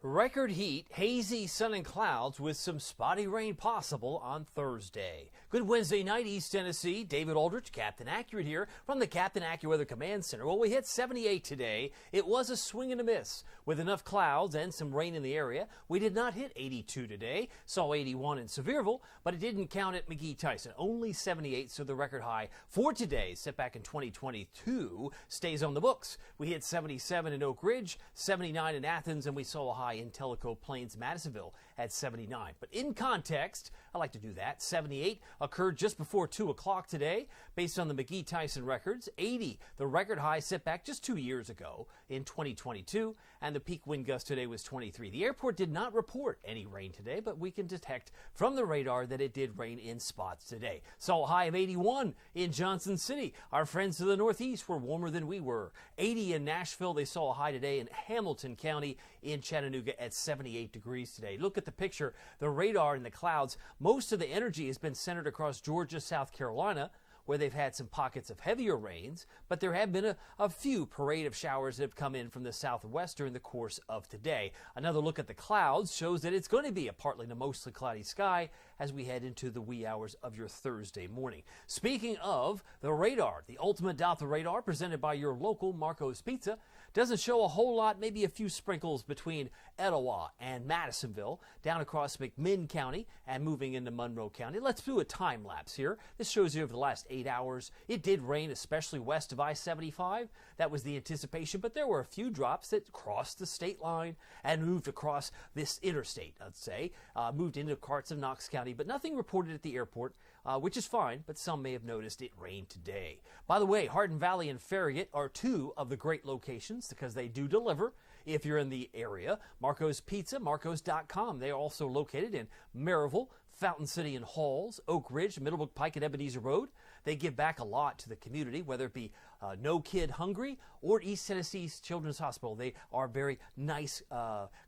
Record heat, hazy sun and clouds with some spotty rain possible on Thursday. Good Wednesday night, East Tennessee. David Aldrich, Captain Accurate here from the Captain AccuWeather Command Center. Well, we hit 78 today. It was a swing and a miss with enough clouds and some rain in the area. We did not hit 82 today. Saw 81 in Sevierville, but it didn't count at McGee-Tyson. Only 78, so the record high for today, set back in 2022, stays on the books. We hit 77 in Oak Ridge, 79 in Athens, and we saw a high in Tellico Plains, Madisonville at 79. But in context, I like to do that. 78 occurred just before 2 o'clock today, based on the McGee-Tyson records. 80, the record high set back just 2 years ago in 2022, and the peak wind gust today was 23. The airport did not report any rain today, but we can detect from the radar that it did rain in spots today. Saw a high of 81 in Johnson City. Our friends to the northeast were warmer than we were. 80 in Nashville. They saw a high today in Hamilton County in Chattanooga at 78 degrees today. Look at the picture, the radar and the clouds. Most of the energy has been centered across Georgia, South Carolina, where they've had some pockets of heavier rains, but there have been a few parade of showers that have come in from the southwest during the course of today. Another look at the clouds shows that it's going to be a partly to mostly cloudy sky as we head into the wee hours of your Thursday morning. Speaking of the radar, the ultimate Delta radar presented by your local Marco's Pizza doesn't show a whole lot, maybe a few sprinkles between Etowah and Madisonville, down across McMinn County and moving into Monroe County. Let's do a time lapse here. This shows you over the last 8 hours. It did rain, especially west of I-75. That was the anticipation, but there were a few drops that crossed the state line and moved across this interstate, let's say, moved into parts of Knox County, but nothing reported at the airport, which is fine, but some may have noticed it rained today. By the way, Hardin Valley and Farragut are two of the great locations because they do deliver. If you're in the area, Marco's Pizza, Marcos.com. They are also located in Maryville, Fountain City and Halls, Oak Ridge, Middlebrook Pike, and Ebenezer Road. They give back a lot to the community, whether it be No Kid Hungry or East Tennessee Children's Hospital. They are very nice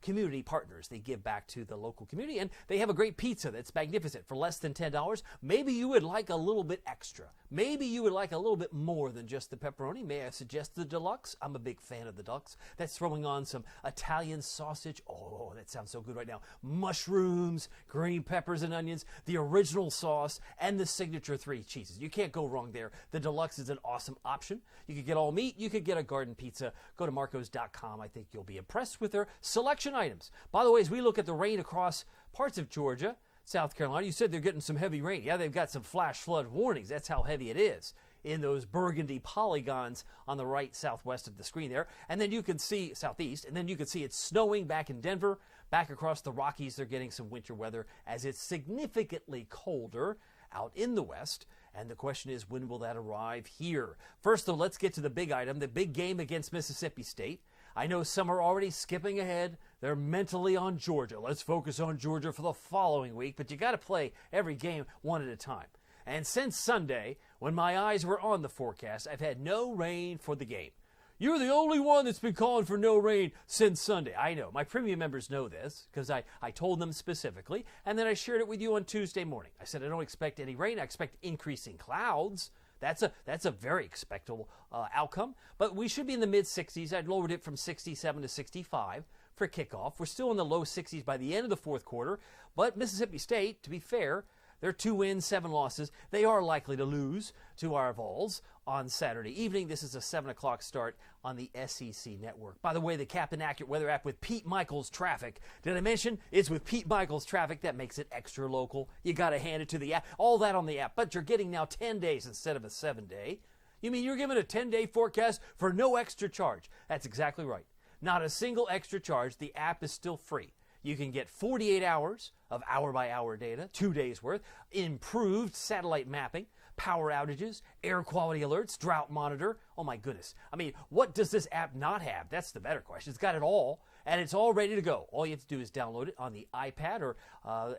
community partners. They give back to the local community, and they have a great pizza that's magnificent for less than $10. Maybe you would like a little bit extra. Maybe you would like a little bit more than just the pepperoni. May I suggest the deluxe? I'm a big fan of the deluxe. That's throwing on some Italian sausage. Oh, that sounds so good right now. Mushrooms, green peppers and onions, the original sauce, and the signature 3 cheeses. You can't go wrong there. The deluxe is an awesome option. You could get all meat. You could get a garden pizza. Go to Marcos.com. I think you'll be impressed with their selection items. By the way, as we look at the rain across parts of Georgia, South Carolina, you said they're getting some heavy rain. Yeah, they've got some flash flood warnings. That's how heavy it is in those burgundy polygons on the right southwest of the screen there. And then you can see southeast, and then you can see it's snowing back in Denver. Back across the Rockies, they're getting some winter weather as it's significantly colder out in the west. And the question is, when will that arrive here? First, though, let's get to the big item, the big game against Mississippi State. I know some are already skipping ahead. They're mentally on Georgia. Let's focus on Georgia for the following week, but you got to play every game one at a time. And since Sunday, when my eyes were on the forecast, I've had no rain for the game. You're the only one that's been calling for no rain since Sunday. I know. My premium members know this because I told them specifically, and then I shared it with you on Tuesday morning. I said I don't expect any rain. I expect increasing clouds. That's a very expectable outcome. But we should be in the mid-60s. I'd lowered it from 67 to 65 for kickoff. We're still in the low 60s by the end of the fourth quarter. But Mississippi State, to be fair, they're 2 wins, 7 losses. They are likely to lose to our Vols on Saturday evening. This is a 7 o'clock start on the SEC network. By the way, the Captain Accurate Weather app with Pete Michaels Traffic. Did I mention it's with Pete Michaels Traffic? That makes it extra local. You got to hand it to the app. All that on the app. But you're getting now 10 days instead of a 7-day. You mean you're given a 10-day forecast for no extra charge? That's exactly right. Not a single extra charge. The app is still free. You can get 48 hours of hour-by-hour data, 2 days worth, improved satellite mapping, power outages, air quality alerts, drought monitor. Oh my goodness. I mean, what does this app not have? That's the better question. It's got it all, and it's all ready to go. All you have to do is download it on the iPad or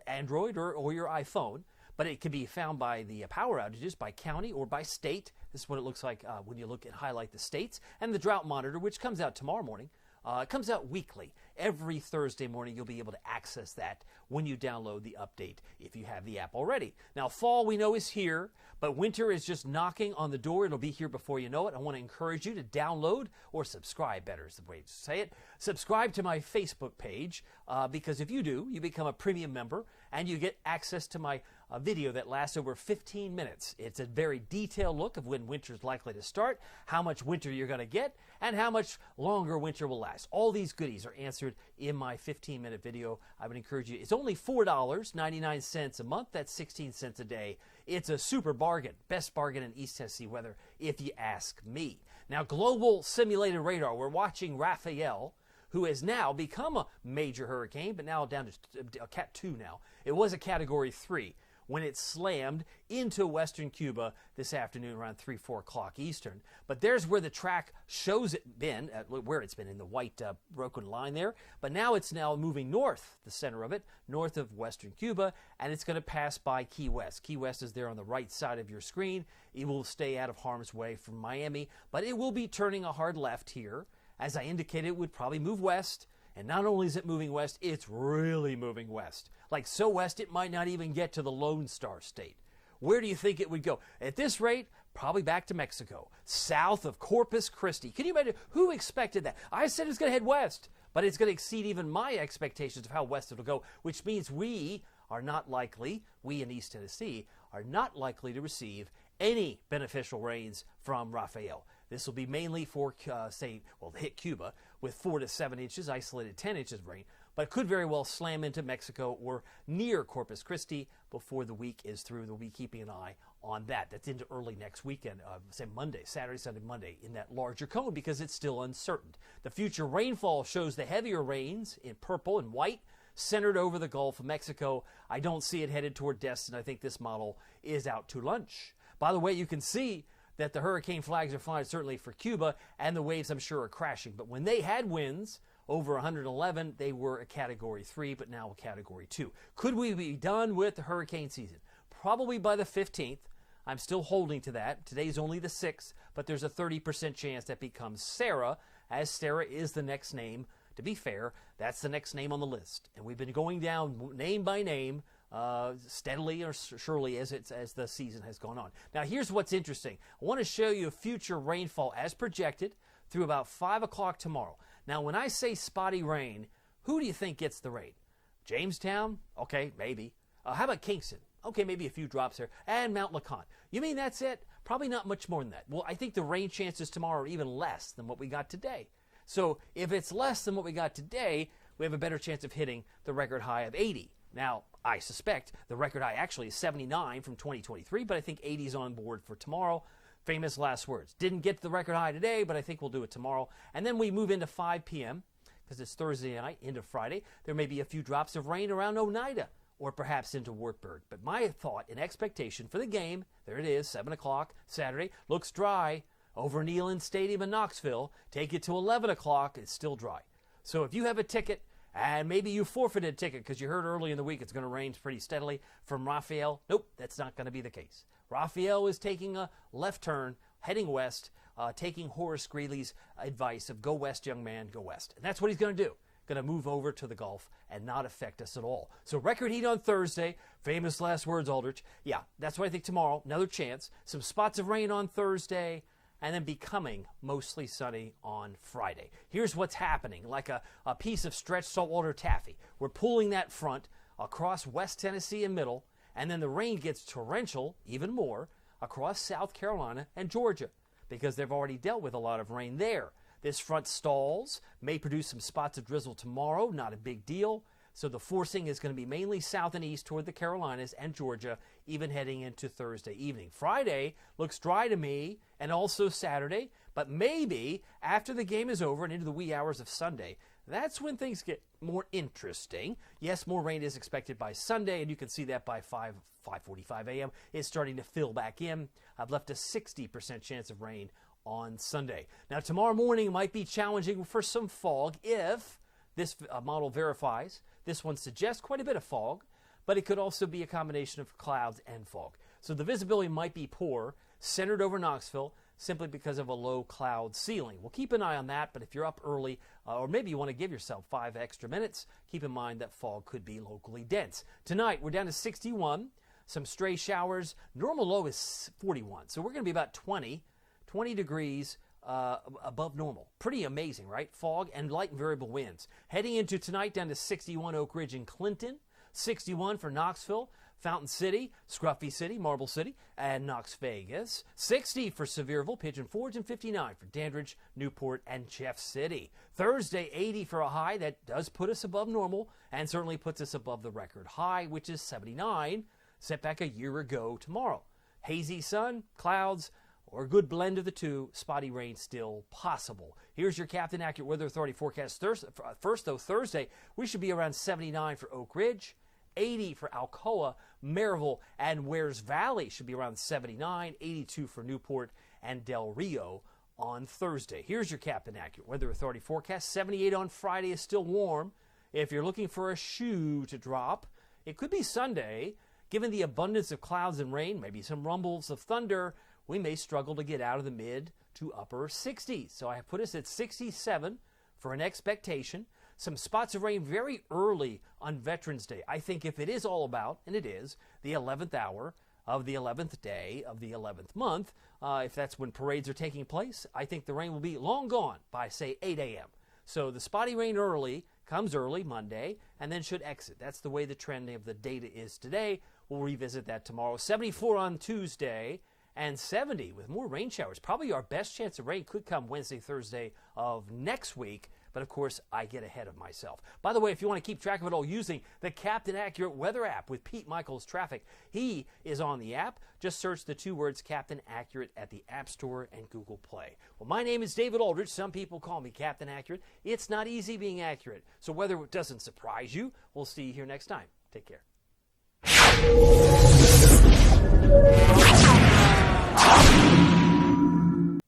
Android or your iPhone. But it can be found by the power outages, by county or by state. This is what it looks like when you look and highlight the states. And the drought monitor, which comes out tomorrow morning, It comes out weekly. Every Thursday morning, you'll be able to access that when you download the update if you have the app already. Now, fall we know is here, but winter is just knocking on the door. It'll be here before you know it. I want to encourage you to download or subscribe, better is the way to say it. Subscribe to my Facebook page because if you do, you become a premium member and you get access to my video that lasts over 15 minutes. It's a very detailed look of when winter is likely to start, how much winter you're going to get, and how much longer winter will last. All these goodies are answered in my 15-minute video. I would encourage you. It's only $4.99 a month. That's 16 cents a day. It's a super bargain. Best bargain in East Tennessee weather, if you ask me. Now, global simulated radar. We're watching Raphael, who has now become a major hurricane, but now down to a Cat 2 now. It was a Category 3 when it slammed into western Cuba this afternoon around 3, 4 o'clock Eastern. But there's where the track shows it been, where it's been in the white broken line there. But now it's moving north, the center of it, north of western Cuba, and it's going to pass by Key West. Key West is there on the right side of your screen. It will stay out of harm's way from Miami, but it will be turning a hard left here. As I indicated, it would probably move west. And not only is it moving west, it's really moving west. Like so west, it might not even get to the Lone Star State. Where do you think it would go? At this rate, probably back to Mexico, south of Corpus Christi. Can you imagine? Who expected that? I said it's going to head west, but it's going to exceed even my expectations of how west it'll go, which means we are not likely, we in East Tennessee, are not likely to receive any beneficial rains from Raphael. This will be mainly for, hit Cuba with 4 to 7 inches, isolated 10 inches of rain, but it could very well slam into Mexico or near Corpus Christi before the week is through. We'll be keeping an eye on that. That's into early next weekend, Monday, Saturday, Sunday, Monday, in that larger cone because it's still uncertain. The future rainfall shows the heavier rains in purple and white centered over the Gulf of Mexico. I don't see it headed toward Destin. I think this model is out to lunch. By the way, you can see that the hurricane flags are flying certainly for Cuba, and the waves, I'm sure, are crashing. But when they had winds over 111, they were a Category 3, but now a Category 2. Could we be done with the hurricane season? Probably by the 15th. I'm still holding to that. Today's only the 6th, but there's a 30% chance that becomes Sarah, as Sarah is the next name. To be fair, that's the next name on the list. And we've been going down name by name, steadily or surely as the season has gone on. Now, here's what's interesting. I want to show you future rainfall as projected through about 5 o'clock tomorrow. Now, when I say spotty rain, who do you think gets the rain? Jamestown? Okay, maybe. How about Kingston? Okay, maybe a few drops there. And Mount LeConte. You mean that's it? Probably not much more than that. Well, I think the rain chances tomorrow are even less than what we got today. So if it's less than what we got today, we have a better chance of hitting the record high of 80. Now, I suspect the record high actually is 79 from 2023, but I think 80 is on board for tomorrow. Famous last words. Didn't get to the record high today, but I think we'll do it tomorrow. And then we move into 5 p.m. because it's Thursday night into Friday. There may be a few drops of rain around Oneida or perhaps into Wartburg. But my thought and expectation for the game, there it is, 7 o'clock Saturday, looks dry. Over Neyland Stadium in Knoxville, take it to 11 o'clock, it's still dry. So if you have a ticket, and maybe you forfeited a ticket because you heard early in the week it's going to rain pretty steadily from Raphael, nope, that's not going to be the case. Raphael is taking a left turn, heading west, taking Horace Greeley's advice of go west, young man, go west. And that's what he's going to do. Going to move over to the Gulf and not affect us at all. So record heat on Thursday. Famous last words, Aldrich. Yeah, that's what I think tomorrow. Another chance. Some spots of rain on Thursday. And then becoming mostly sunny on Friday. Here's what's happening, like a piece of stretched saltwater taffy. We're pulling that front across West Tennessee and Middle, and then the rain gets torrential, even more, across South Carolina and Georgia, because they've already dealt with a lot of rain there. This front stalls, may produce some spots of drizzle tomorrow, not a big deal. So the forcing is going to be mainly south and east toward the Carolinas and Georgia, even heading into Thursday evening. Friday looks dry to me, and also Saturday, but maybe after the game is over and into the wee hours of Sunday, that's when things get more interesting. Yes, more rain is expected by Sunday, and you can see that by 5:45 a.m. It's starting to fill back in. I've left a 60% chance of rain on Sunday. Now, tomorrow morning might be challenging for some fog if this model verifies. This one suggests quite a bit of fog, but it could also be a combination of clouds and fog. So the visibility might be poor, centered over Knoxville, simply because of a low cloud ceiling. We'll keep an eye on that, but if you're up early, or maybe you want to give yourself 5 extra minutes, keep in mind that fog could be locally dense. Tonight, we're down to 61, some stray showers. Normal low is 41, so we're going to be about 20 degrees above normal. Pretty amazing, right? Fog and light and variable winds. Heading into tonight, down to 61 Oak Ridge and Clinton, 61 for Knoxville, Fountain City, Scruffy City, Marble City, and Knox Vegas. 60 for Sevierville, Pigeon Forge, and 59 for Dandridge, Newport, and Jeff City. Thursday, 80 for a high. That does put us above normal and certainly puts us above the record high, which is 79, set back a year ago tomorrow. Hazy sun, clouds, or a good blend of the two. Spotty rain still possible. Here's your Captain Accurate Weather Authority forecast. First, though, Thursday, we should be around 79 for Oak Ridge, 80 for Alcoa, Maryville, and Wares Valley should be around 79, 82 for Newport and Del Rio on Thursday. Here's your Captain Accurate Weather Authority forecast. 78 on Friday is still warm. If you're looking for a shoe to drop, it could be Sunday. Given the abundance of clouds and rain, maybe some rumbles of thunder, we may struggle to get out of the mid to upper 60s. So I have put us at 67 for an expectation. Some spots of rain very early on Veterans Day. I think if it is all about, and it is, the 11th hour of the 11th day of the 11th month, if that's when parades are taking place, I think the rain will be long gone by, say, 8 a.m. So the spotty rain comes early Monday, and then should exit. That's the way the trend of the data is today. We'll revisit that tomorrow. 74 on Tuesday, and 70 with more rain showers. Probably our best chance of rain could come Wednesday, Thursday of next week. But, of course, I get ahead of myself. By the way, if you want to keep track of it all using the Captain Accurate Weather app with Pete Michaels Traffic, he is on the app. Just search the 2 words Captain Accurate at the App Store and Google Play. Well, my name is David Aldrich. Some people call me Captain Accurate. It's not easy being accurate. So weather doesn't surprise you. We'll see you here next time. Take care.